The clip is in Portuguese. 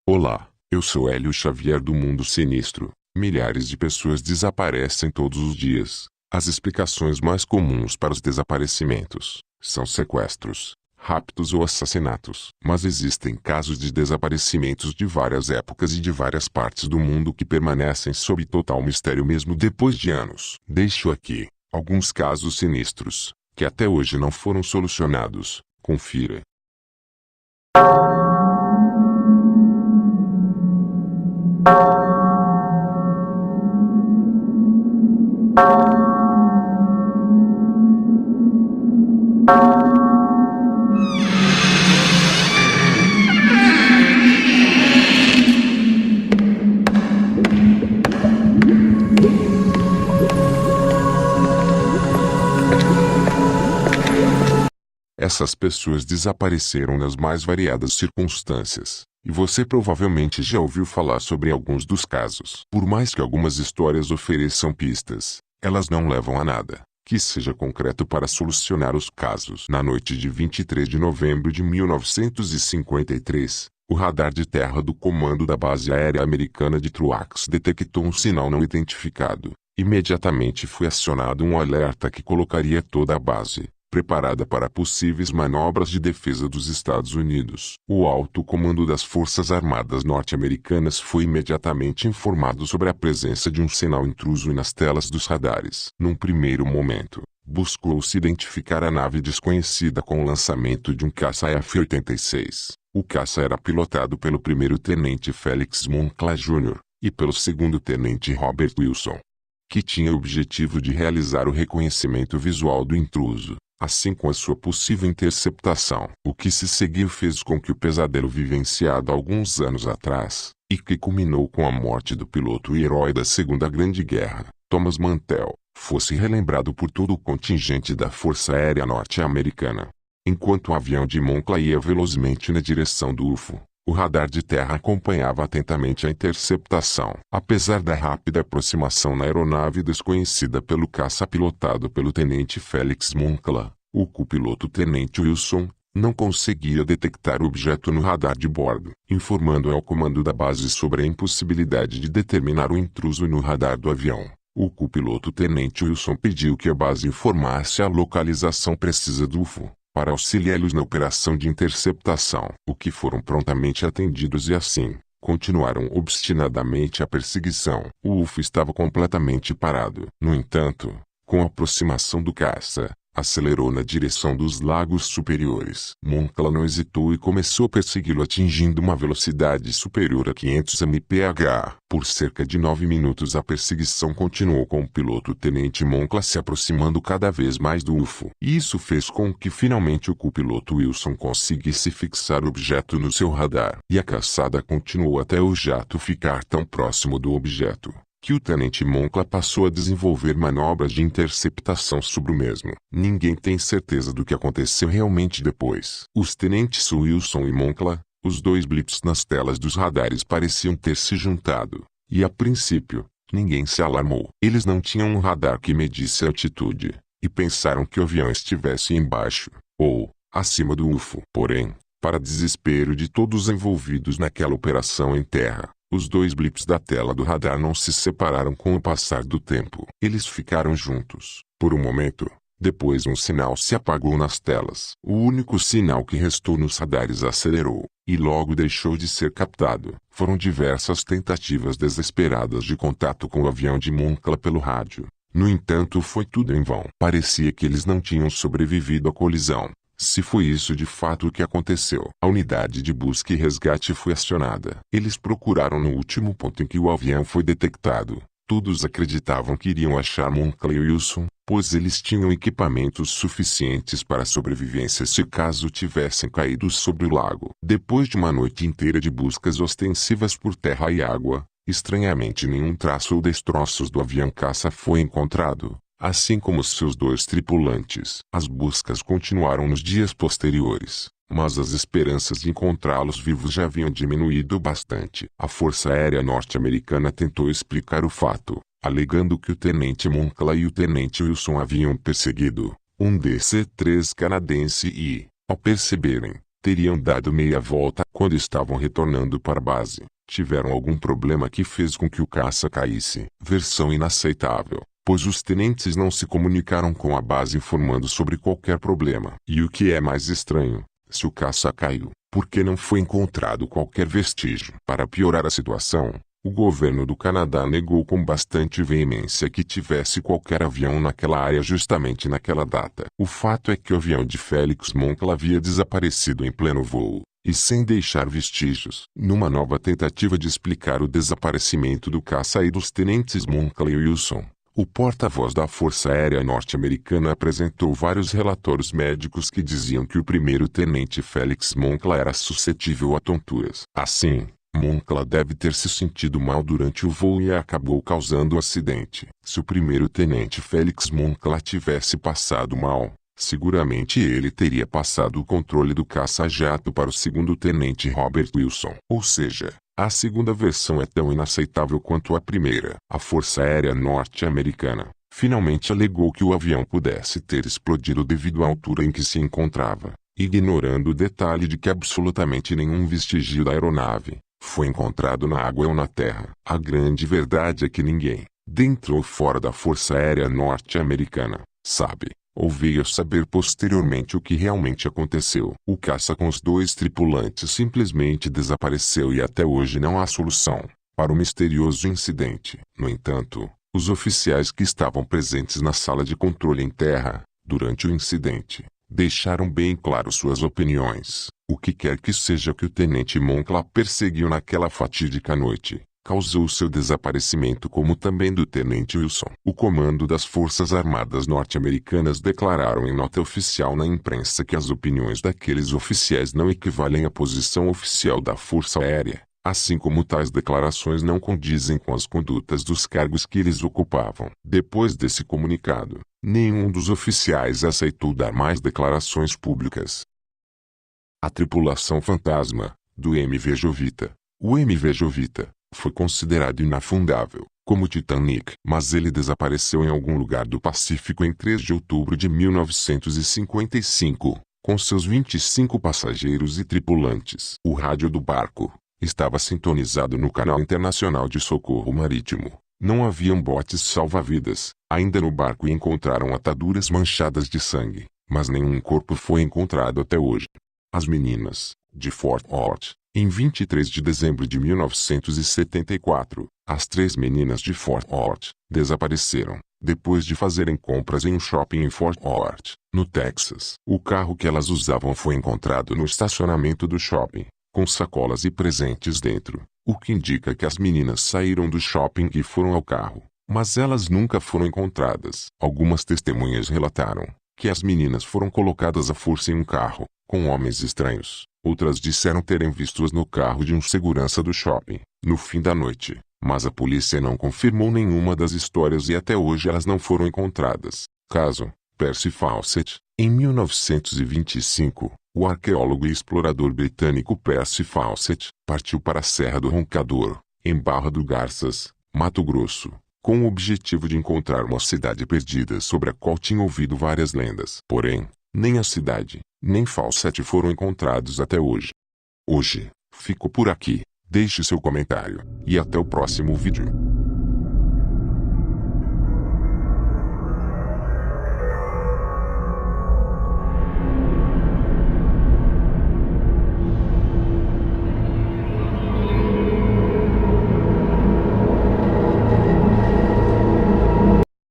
Olá, eu sou Hélio Xavier do Mundo Sinistro. Milhares de pessoas desaparecem todos os dias. As explicações mais comuns para os desaparecimentos são sequestros, raptos ou assassinatos. Mas existem casos de desaparecimentos de várias épocas e de várias partes do mundo que permanecem sob total mistério mesmo depois de anos. Deixo aqui alguns casos sinistros que até hoje não foram solucionados. Confira. Essas pessoas desapareceram nas mais variadas circunstâncias, e você provavelmente já ouviu falar sobre alguns dos casos. Por mais que algumas histórias ofereçam pistas, elas não levam a nada que seja concreto para solucionar os casos. Na noite de 23 de novembro de 1953, o radar de terra do comando da base aérea americana de Truax detectou um sinal não identificado. Imediatamente foi acionado um alerta que colocaria toda a base preparada para possíveis manobras de defesa dos Estados Unidos. O alto comando das Forças Armadas norte-americanas foi imediatamente informado sobre a presença de um sinal intruso nas telas dos radares. Num primeiro momento, buscou-se identificar a nave desconhecida com o lançamento de um caça F-86. O caça era pilotado pelo primeiro-tenente Felix Moncla Jr. e pelo segundo-tenente Robert Wilson, que tinha o objetivo de realizar o reconhecimento visual do intruso, assim como a sua possível interceptação. O que se seguiu fez com que o pesadelo vivenciado alguns anos atrás, e que culminou com a morte do piloto e herói da Segunda Grande Guerra, Thomas Mantell, fosse relembrado por todo o contingente da Força Aérea Norte-Americana. Enquanto o avião de Moncla ia velozmente na direção do UFO, o radar de terra acompanhava atentamente a interceptação. Apesar da rápida aproximação na aeronave desconhecida pelo caça pilotado pelo tenente Felix Moncla, o copiloto tenente Wilson não conseguia detectar o objeto no radar de bordo, informando ao comando da base sobre a impossibilidade de determinar o intruso no radar do avião. O copiloto tenente Wilson pediu que a base informasse a localização precisa do UFO para auxiliá-los na operação de interceptação, o que foram prontamente atendidos e assim, continuaram obstinadamente a perseguição. O UFO estava completamente parado. No entanto, com a aproximação do caça, acelerou na direção dos lagos superiores. Moncla não hesitou e começou a persegui-lo atingindo uma velocidade superior a 500 mph. Por cerca de 9 minutos a perseguição continuou com o piloto-tenente Moncla se aproximando cada vez mais do UFO. Isso fez com que finalmente o copiloto Wilson conseguisse fixar o objeto no seu radar. E a caçada continuou até o jato ficar tão próximo do objeto que o tenente Moncla passou a desenvolver manobras de interceptação sobre o mesmo. Ninguém tem certeza do que aconteceu realmente depois. Os tenentes Wilson e Moncla, os dois blips nas telas dos radares pareciam ter se juntado, e a princípio, ninguém se alarmou. Eles não tinham um radar que medisse a altitude, e pensaram que o avião estivesse embaixo, ou acima do UFO. Porém, para desespero de todos envolvidos naquela operação em terra, os dois blips da tela do radar não se separaram com o passar do tempo. Eles ficaram juntos, por um momento. Depois um sinal se apagou nas telas. O único sinal que restou nos radares acelerou, e logo deixou de ser captado. Foram diversas tentativas desesperadas de contato com o avião de Moncla pelo rádio. No entanto, foi tudo em vão. Parecia que eles não tinham sobrevivido à colisão. Se foi isso de fato o que aconteceu, a unidade de busca e resgate foi acionada. Eles procuraram no último ponto em que o avião foi detectado. Todos acreditavam que iriam achar Moncla e Wilson, pois eles tinham equipamentos suficientes para a sobrevivência se caso tivessem caído sobre o lago. Depois de uma noite inteira de buscas ostensivas por terra e água, estranhamente nenhum traço ou destroços do avião caça foi encontrado, assim como seus dois tripulantes. As buscas continuaram nos dias posteriores, mas as esperanças de encontrá-los vivos já haviam diminuído bastante. A Força Aérea Norte-Americana tentou explicar o fato, alegando que o tenente Moncla e o tenente Wilson haviam perseguido um DC-3 canadense e, ao perceberem teriam dado meia volta quando estavam retornando para a base. Tiveram algum problema que fez com que o caça caísse. Versão inaceitável, pois os tenentes não se comunicaram com a base informando sobre qualquer problema. E o que é mais estranho, se o caça caiu, por que não foi encontrado qualquer vestígio? Para piorar a situação, o governo do Canadá negou com bastante veemência que tivesse qualquer avião naquela área justamente naquela data. O fato é que o avião de Félix Moncla havia desaparecido em pleno voo, e sem deixar vestígios. Numa nova tentativa de explicar o desaparecimento do caça e dos tenentes Moncla e Wilson, o porta-voz da Força Aérea Norte-Americana apresentou vários relatórios médicos que diziam que o primeiro-tenente Félix Moncla era suscetível a tonturas. Assim, Moncla deve ter se sentido mal durante o voo e acabou causando o acidente. Se o primeiro-tenente Félix Moncla tivesse passado mal, seguramente ele teria passado o controle do caça-jato para o segundo-tenente Robert Wilson. Ou seja, a segunda versão é tão inaceitável quanto a primeira. A Força Aérea Norte-Americana finalmente alegou que o avião pudesse ter explodido devido à altura em que se encontrava, ignorando o detalhe de que absolutamente nenhum vestígio da aeronave foi encontrado na água ou na terra. A grande verdade é que ninguém, dentro ou fora da Força Aérea Norte-Americana, sabe, ou veio saber posteriormente o que realmente aconteceu. O caça com os 2 tripulantes simplesmente desapareceu e até hoje não há solução para o misterioso incidente. No entanto, os oficiais que estavam presentes na sala de controle em terra, durante o incidente, deixaram bem claro suas opiniões. O que quer que seja que o tenente Moncla perseguiu naquela fatídica noite, causou seu desaparecimento como também do tenente Wilson. O comando das Forças Armadas norte-americanas declararam em nota oficial na imprensa que as opiniões daqueles oficiais não equivalem à posição oficial da Força Aérea, assim como tais declarações não condizem com as condutas dos cargos que eles ocupavam. Depois desse comunicado, nenhum dos oficiais aceitou dar mais declarações públicas. A tripulação fantasma do MV Jovita. O MV Jovita foi considerado inafundável, como o Titanic, mas ele desapareceu em algum lugar do Pacífico em 3 de outubro de 1955, com seus 25 passageiros e tripulantes. O rádio do barco estava sintonizado no Canal Internacional de Socorro Marítimo. Não haviam botes salva-vidas ainda no barco e encontraram ataduras manchadas de sangue, mas nenhum corpo foi encontrado até hoje. As meninas, de Fort Worth, em 23 de dezembro de 1974, as 3 meninas de Fort Worth desapareceram, depois de fazerem compras em um shopping em Fort Worth, no Texas. O carro que elas usavam foi encontrado no estacionamento do shopping, com sacolas e presentes dentro, o que indica que as meninas saíram do shopping e foram ao carro, mas elas nunca foram encontradas. Algumas testemunhas relataram que as meninas foram colocadas à força em um carro, com homens estranhos. Outras disseram terem visto-as no carro de um segurança do shopping, no fim da noite, mas a polícia não confirmou nenhuma das histórias e até hoje elas não foram encontradas. Caso Percy Fawcett. Em 1925, o arqueólogo e explorador britânico Percy Fawcett partiu para a Serra do Roncador, em Barra do Garças, Mato Grosso, com o objetivo de encontrar uma cidade perdida sobre a qual tinha ouvido várias lendas. Porém, nem a cidade, nem Fawcett foram encontrados até hoje. Hoje, fico por aqui, deixe seu comentário, e até o próximo vídeo.